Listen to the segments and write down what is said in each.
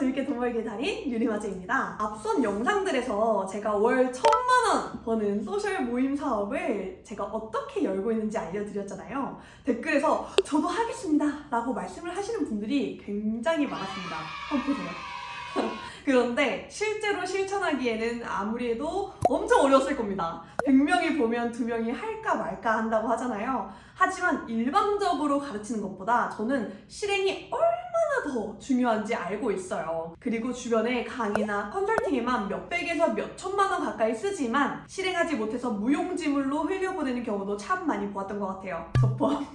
재밌게 돈 벌기 달인 유리마즈입니다. 앞선 영상들에서 제가 월 1,000만 원 버는 소셜 모임 사업을 제가 어떻게 열고 있는지 알려드렸잖아요. 댓글에서 저도 하겠습니다 라고 말씀을 하시는 분들이 굉장히 많았습니다. 한번 보세요. 그런데 실제로 실천하기에는 아무리 해도 엄청 어려웠을 겁니다. 100명이 보면 2명이 할까 말까 한다고 하잖아요. 하지만 일방적으로 가르치는 것보다 저는 실행이 얼마나 더 중요한지 알고 있어요. 그리고 주변에 강의나 컨설팅에만 몇백에서 몇천만 원 가까이 쓰지만 실행하지 못해서 무용지물로 흘려보내는 경우도 참 많이 보았던 것 같아요. 저 포함.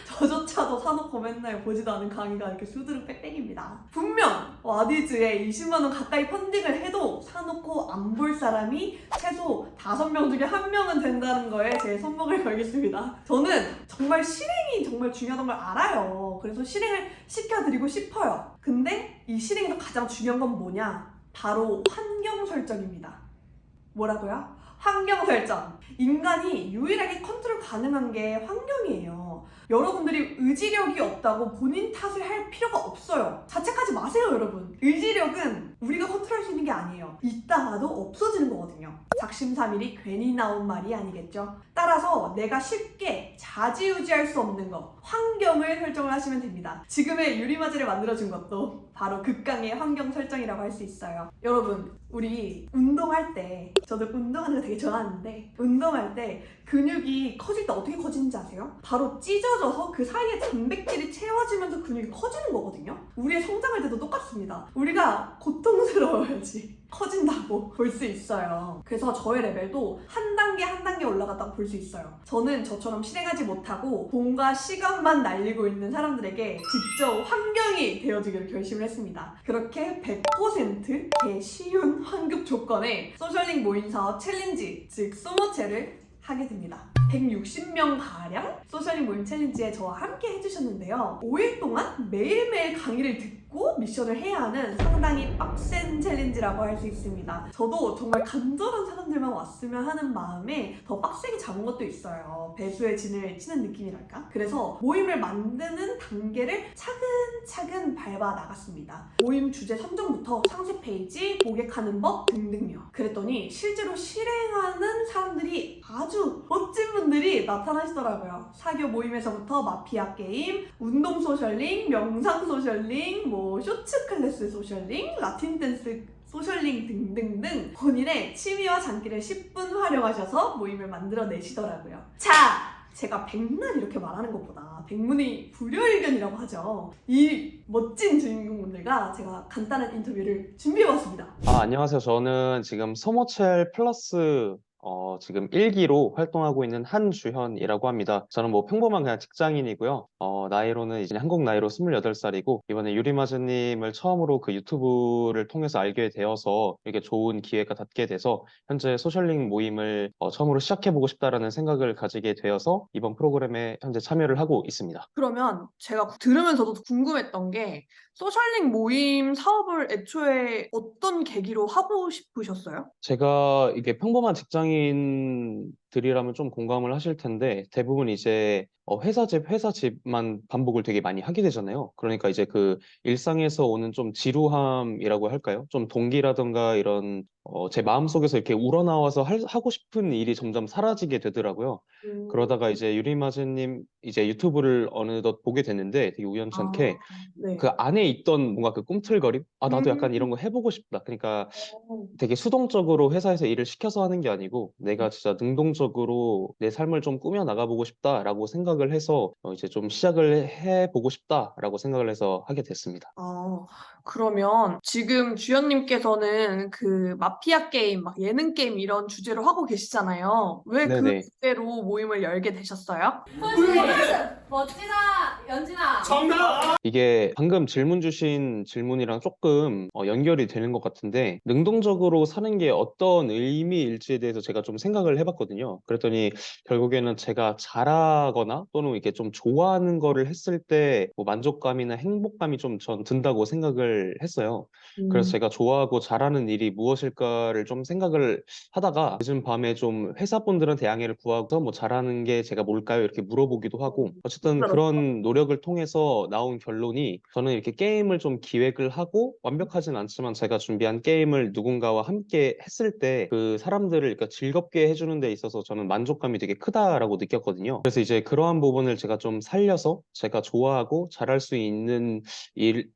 저조차도 사놓고 맨날 보지도 않은 강의가 이렇게 수두룩 빽빽입니다. 분명 와디즈에 20만 원 가까이 펀딩을 해도 사놓고 안 볼 사람이 최소 5명 중에 1명은 된다는 거에 제 손목을 걸겠습니다. 저는 정말 실행이 정말 중요하다는 걸 알아요. 그래서 실행을 시켜드리고 싶어요. 근데 이 실행에서 가장 중요한 건 뭐냐? 바로 환경 설정입니다. 뭐라고요? 환경 설정. 인간이 유일하게 컨트롤 가능한 게 환경이에요. 여러분들이 의지력이 없다고 본인 탓을 할 필요가 없어요. 자책하지 마세요, 여러분. 의지력은 우리가 컨트롤할 수 있는 게 아니에요. 있다가도 없어지는 거거든요. 작심삼일이 괜히 나온 말이 아니겠죠. 따라서 내가 쉽게 좌지우지할 수 없는 거, 환경을 설정을 하시면 됩니다. 지금의 유리마즈를 만들어준 것도 바로 극강의 환경 설정이라고 할 수 있어요. 여러분, 우리 운동할 때, 저도 운동하는 거 되게 좋아하는데 운동할 때 근육이 커질 때 어떻게 커지는지 아세요? 바로 찢어져서 그 사이에 단백질이 채워지면서 근육이 커지는 거거든요. 우리의 성장할 때도 똑같습니다. 우리가 고통스러워야지 커진다고 볼 수 있어요. 그래서 저의 레벨도 한 단계 한 단계 올라갔다고 볼 수 있어요. 저는 저처럼 실행하지 못하고 돈과 시간만 날리고 있는 사람들에게 직접 환경이 되어주기로 결심을 했습니다. 그렇게 100% 개쉬운 환급 조건의 소셜링 모임 사업 챌린지, 즉 소모체를 하게 됩니다. 160명가량 소셜링 모임 챌린지에 저와 함께 해주셨는데요. 5일 동안 매일매일 강의를 듣고 미션을 해야 하는 상당히 빡센 챌린지라고 할 수 있습니다. 저도 정말 간절한 사람들만 왔으면 하는 마음에 더 빡세게 잡은 것도 있어요. 배수의 진을 치는 느낌이랄까? 그래서 모임을 만드는 단계를 차근차근 밟아 나갔습니다. 모임 주제 선정부터 상세 페이지, 고객하는 법 등등요. 그랬더니 실제로 실행하는 사람들이 아주 멋진 분들이 나타나시더라고요. 사교 모임에서부터 마피아 게임, 운동 소셜링, 명상 소셜링, 쇼츠 클래스 소셜링, 라틴 댄스 소셜링 등등등 본인의 취미와 장기를 10분 활용하셔서 모임을 만들어내시더라고요. 자! 제가 백날 이렇게 말하는 것보다 백문이 불여일견이라고 하죠. 이 멋진 주인공분들과 제가 간단한 인터뷰를 준비해봤습니다. 안녕하세요. 저는 지금 소모첼 플러스 지금 1기로 활동하고 있는 한주현이라고 합니다. 저는 평범한 그냥 직장인이고요. 나이로는 이제 한국 나이로 28살이고, 이번에 유리마즈님을 처음으로 그 유튜브를 통해서 알게 되어서 이렇게 좋은 기회가 닿게 돼서 현재 소셜링 모임을 처음으로 시작해보고 싶다라는 생각을 가지게 되어서 이번 프로그램에 현재 참여를 하고 있습니다. 그러면 제가 들으면서도 궁금했던 게 소셜링 모임 사업을 애초에 어떤 계기로 하고 싶으셨어요? 제가 이게 평범한 직장인들이라면 좀 공감을 하실 텐데, 대부분 이제 회사 집만 반복을 되게 많이 하게 되잖아요. 그러니까 이제 그 일상에서 오는 좀 지루함이라고 할까요? 좀 동기라던가 이런 제 마음속에서 이렇게 우러나와서 하고 싶은 일이 점점 사라지게 되더라고요. 그러다가 이제 유리마즈님 이제 유튜브를 어느덧 보게 됐는데, 되게 우연찮게 네. 그 안에 있던 뭔가 그 꿈틀거림? 나도 약간 이런 음. 거 해보고 싶다. 그러니까 되게 수동적으로 회사에서 일을 시켜서 하는 게 아니고 내가 진짜 능동적으로 내 삶을 좀 꾸며 나가보고 싶다라고 생각을 해서 이제 좀 시작을 해보고 싶다라고 생각을 해서 하게 됐습니다. 그러면 지금 주연님께서는 그 마피아 게임, 막 예능 게임 이런 주제로 하고 계시잖아요. 왜 그 네네. 주제로 모임을 열게 되셨어요? 멋지다, 연진아. 이게 방금 질문 주신 질문이랑 조금 연결이 되는 것 같은데, 능동적으로 사는 게 어떤 의미일지에 대해서 제가 좀 생각을 해봤거든요. 그랬더니 결국에는 제가 잘하거나 또는 이렇게 좀 좋아하는 거를 했을 때 만족감이나 행복감이 좀 전 든다고 생각을 했어요. 그래서 제가 좋아하고 잘하는 일이 무엇일까를 좀 생각을 하다가 늦은 밤에 좀 회사분들한테 양해를 구하고 잘하는 게 제가 뭘까요? 이렇게 물어보기도 하고, 어쨌든 맞아. 그런 노력을 통해서 나온 결론이 저는 이렇게 게임을 좀 기획을 하고 완벽하진 않지만 제가 준비한 게임을 누군가와 함께 했을 때 그 사람들을 그러니까 즐겁게 해주는 데 있어서 저는 만족감이 되게 크다라고 느꼈거든요. 그래서 이제 그러한 부분을 제가 좀 살려서 제가 좋아하고 잘할 수 있는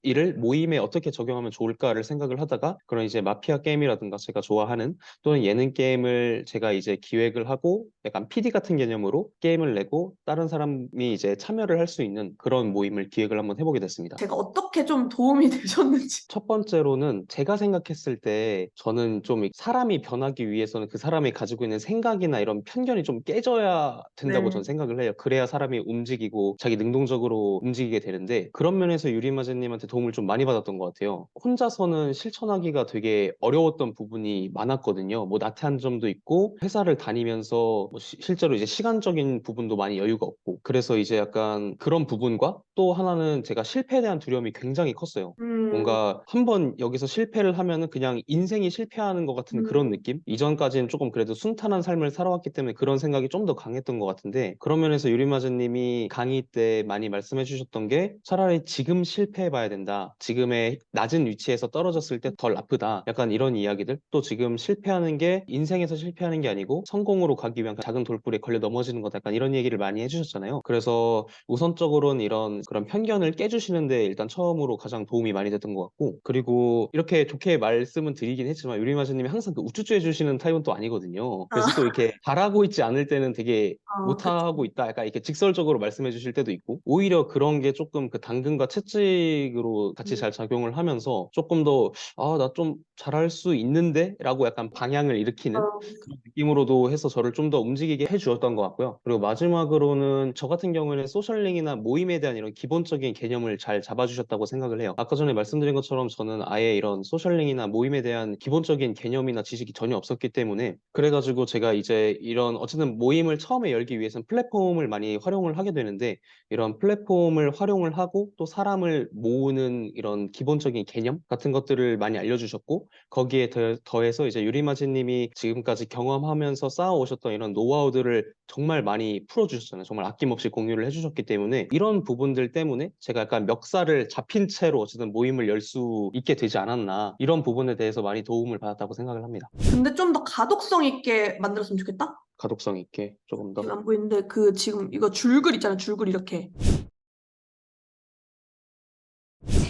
일을 모임에 어떻게 적용하면 좋을까를 생각을 하다가 그런 이제 마피아 게임이라든가 제가 좋아하는 또는 예능 게임을 제가 이제 기획을 하고 약간 PD 같은 개념으로 게임을 내고 다른 사람이 이제 참여를 할 수 있는 그런 모임을 기획을 한번 해보게 됐습니다. 제가 어떻게 좀 도움이 되셨는지. 첫 번째로는 제가 생각했을 때 저는 좀 사람이 변하기 위해서는 그 사람이 가지고 있는 생각이나 이런 편견이 좀 깨져야 된다고 네. 저는 생각을 해요. 그래야 사람이 움직이고 자기 능동적으로 움직이게 되는데 그런 면에서 유리마제님한테 도움을 좀 많이 받았던 것 같아요. 혼자서는 실천하기가 되게 어려웠던 부분이 많았거든요. 뭐 나태한 점도 있고 회사를 다니면서 뭐 실제로 이제 시간적인 부분도 많이 여유가 없고 그래서 이제 약간 그런 부분과 또 하나는 제가 실패에 대한 두려움이 굉장히 컸어요. 음, 뭔가 한번 여기서 실패를 하면은 그냥 인생이 실패하는 것 같은 그런 음, 느낌? 이전까지는 조금 그래도 순탄한 삶을 살아왔기 때문에 그런 생각이 좀 더 강했던 것 같은데 그런 면에서 유리마즈님이 강의 때 많이 말씀해 주셨던 게 차라리 지금 실패해 봐야 된다. 지금의 낮은 위치에서 떨어졌을 때 덜 아프다. 약간 이런 이야기들. 또 지금 실패하는 게 인생에서 실패하는 게 아니고 성공으로 가기 위한 작은 돌불에 걸려 넘어지는 거다. 약간 이런 얘기를 많이 해주셨잖아요. 그래서 우선적으로는 이런 그런 편견을 깨주시는데 일단 처음으로 가장 도움이 많이 됐던 것 같고 그리고 이렇게 좋게 말씀은 드리긴 했지만 유리마주님이 항상 그 우쭈쭈 해주시는 타입은 또 아니거든요. 그래서 또 아, 이렇게 잘하고 있지 않을 때는 되게 그쵸. 못하고 있다 약간 이렇게 직설적으로 말씀해 주실 때도 있고 오히려 그런 게 조금 그 당근과 채찍으로 같이 잘 작용을 하면서 조금 더 나 좀 잘할 수 있는데? 라고 약간 방향을 일으키는 어, 그런 느낌으로도 해서 저를 좀 더 움직이게 해주었던 것 같고요. 그리고 마지막으로는 저 같은 경우에는 소셜링이나 모임에 대한 이런 기본적인 개념을 잘 잡아주셨다고 생각을 해요. 아까 전에 말씀드린 것처럼 저는 아예 이런 소셜링이나 모임에 대한 기본적인 개념이나 지식이 전혀 없었기 때문에 그래가지고 제가 이제 이런 어쨌든 모임을 처음에 열기 위해서는 플랫폼을 많이 활용을 하게 되는데 이런 플랫폼을 활용을 하고 또 사람을 모으는 이런 기본적인 개념 같은 것들을 많이 알려주셨고 거기에 더해서 이제 유리마지님이 지금까지 경험하면서 쌓아오셨던 이런 노하우들을 정말 많이 풀어주셨잖아요. 정말 아낌없이 공유를 해주셨기 때문에 이런 부분들 때문에 제가 약간 멱살을 잡힌 채로 어쨌든 모임을 열 수 있게 되지 않았나 이런 부분에 대해서 많이 도움을 받았다고 생각을 합니다. 근데 좀 더 가독성 있게 만들었으면 좋겠다? 가독성 있게 조금 더. 지금 안 보이는데 그 지금 이거 줄글 있잖아. 줄글 이렇게.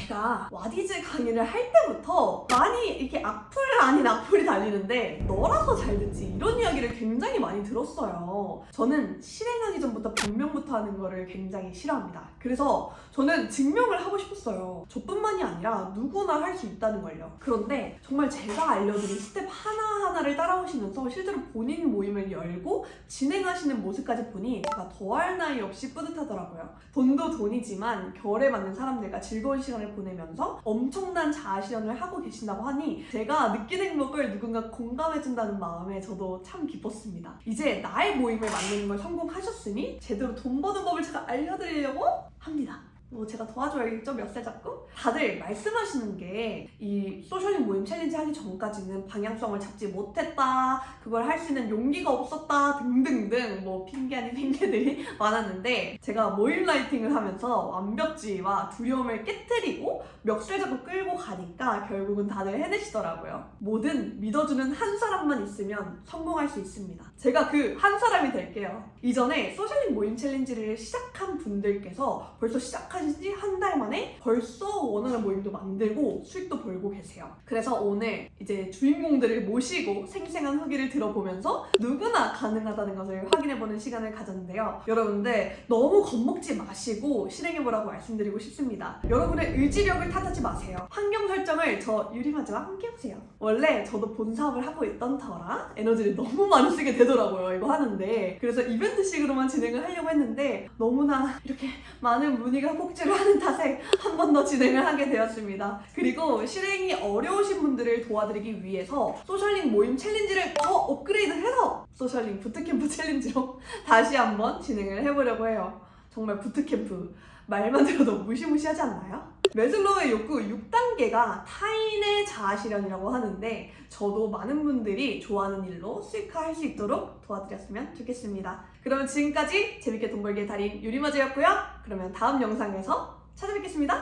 제가 와디즈 강의를 할 때부터 많이 이렇게 악플 아닌 악플이 달리는데 너라서 잘 듣지 이런 이야기를 굉장히 많이 들었어요. 저는 실행하기 전부터 변명부터 하는 거를 굉장히 싫어합니다. 그래서 저는 증명을 하고 싶었어요. 저뿐만이 아니라 누구나 할 수 있다는 걸요. 그런데 정말 제가 알려드린 스텝 하나하나를 따라오시면서 실제로 본인 모임을 열고 진행하시는 모습까지 보니 제가 더할 나위 없이 뿌듯하더라고요. 돈도 돈이지만 결에 맞는 사람들과 즐거운 시간을 보내면서 엄청난 자아 실현을 하고 계신다고 하니 제가 느낀 행복을 누군가 공감해준다는 마음에 저도 참 기뻤습니다. 이제 나의 모임을 만드는 걸 성공하셨으니 제대로 돈 버는 법을 제가 알려드리려고 합니다. 뭐 제가 도와줘야겠죠? 멱살 잡고? 다들 말씀하시는 게 이 소셜링 모임 챌린지 하기 전까지는 방향성을 잡지 못했다, 그걸 할 수 있는 용기가 없었다 등등등 뭐 핑계 아닌 핑계들이 많았는데 제가 모임 라이팅을 하면서 완벽주의와 두려움을 깨뜨리고 멱살 잡고 끌고 가니까 결국은 다들 해내시더라고요. 뭐든 믿어주는 한 사람만 있으면 성공할 수 있습니다. 제가 그 한 사람이 될게요. 이전에 소셜링 모임 챌린지를 시작한 분들께서 벌써 시작하신 지 한 달 만에 벌써 원하는 모임도 만들고 수익도 벌고 계세요. 그래서 오늘 이제 주인공들을 모시고 생생한 후기를 들어보면서 누구나 가능하다는 것을 확인해보는 시간을 가졌는데요. 여러분들 너무 겁먹지 마시고 실행해보라고 말씀드리고 싶습니다. 여러분의 의지력을 탓하지 마세요. 환경 설정을 저 유리마즈와 함께 해보세요. 원래 저도 본 사업을 하고 있던 터라 에너지를 너무 많이 쓰게 되더라고요. 이거 하는데 그래서 이벤트식으로만 진행을 하려고 했는데 너무나 이렇게 많은 문의가 폭주를 하는 탓에 한 번 더 진행을 하게 되었습니다. 그리고 실행이 어려우신 분들을 도와드리기 위해서 소셜링 모임 챌린지를 더 업그레이드해서 소셜링 부트캠프 챌린지로 다시 한번 진행을 해보려고 해요. 정말 부트캠프 말만 들어도 무시무시하지 않나요? 매슬로우의 욕구 6단계가 타인의 자아실현이라고 하는데 저도 많은 분들이 좋아하는 일로 수익화할 수 있도록 도와드렸으면 좋겠습니다. 그러면 지금까지 재밌게 돈 벌기의 달인 유리마저였고요. 그러면 다음 영상에서 찾아뵙겠습니다.